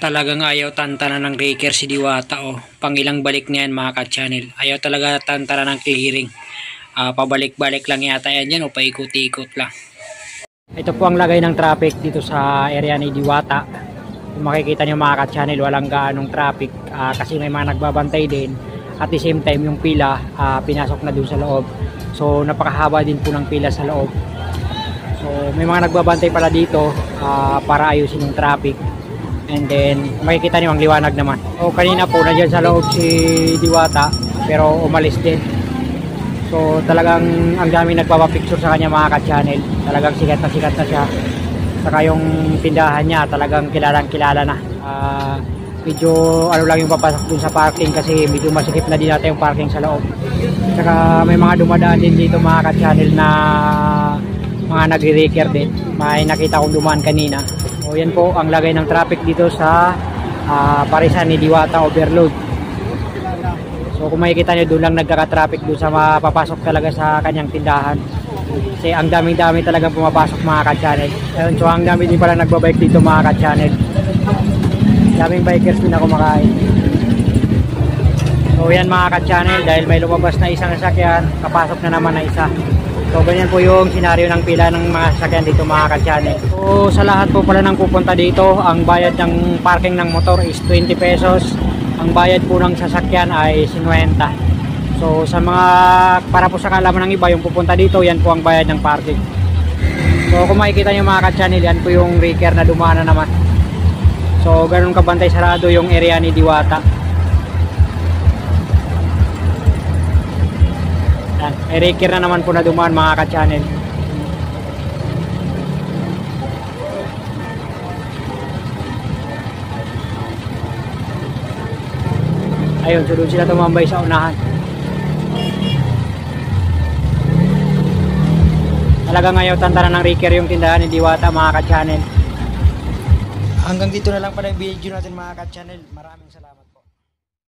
Talagang ayaw tantana ng Raker si Diwata, oh. Pangilang balik na yan mga ka-channel. Ayaw talaga tantana ng clearing. Pabalik-balik lang yata yan dyan o paikot-ikot lang. Ito po ang lagay ng traffic dito sa area ni Diwata. Kung makikita nyo mga ka-channel, walang gaanong traffic kasi may mga nagbabantay din. At the same time yung pila pinasok na dun sa loob. So napakahaba din po ng pila sa loob. So may mga nagbabantay pala dito para ayusin yung traffic. And then makikita niyo ang liwanag naman. O kanina po nandiyan sa loob si Diwata pero umalis din. So talagang ang daming nagpapapicture sa kanya mga ka-channel. Talagang sikat na siya. Saka yung tindahan niya talagang kilala na. Medyo ano lang yung papasok dun sa parking kasi medyo masikip na din natin yung parking sa loob. Saka may mga dumadaan din dito mga ka-channel na mga nagre-reker din. May nakita kong dumaan kanina. So yan po ang lagay ng traffic dito sa parisan ni Diwata Overload. So kung makikita nyo doon lang nagkaka-traffic doon sa mapapasok talaga sa kanyang tindahan. Kasi ang daming-dami talagang pumapasok mga ka-channel. So ang dami din pala nagbabike dito mga ka-channel. Daming bikers din na kumakain. So yan mga ka-channel, dahil may lumabas na isang sasakyan, kapasok na naman na isa. So ganyan po yung senaryo ng pila ng mga sasakyan dito mga ka-channel. So sa lahat po pala ng pupunta dito, ang bayad ng parking ng motor is 20 pesos. Ang bayad po ng sasakyan ay 50. So sa mga, para po sa kalaman ng iba, yung pupunta dito, yan po ang bayad ng parking. So kung makikita nyo mga ka-channel, yan po yung Raker na dumaan na naman. So ganun kabantay sarado yung area ni Diwata. Yan, may Raker na naman po na dumaan mga ka-channel. Ayun, so doon sila tumambay sa unahan. Talagang ayaw tantanan ng Raker yung tindahan ni Diwata mga ka-channel. Hanggang dito na lang pala yung video natin mga ka-channel. Maraming salamat.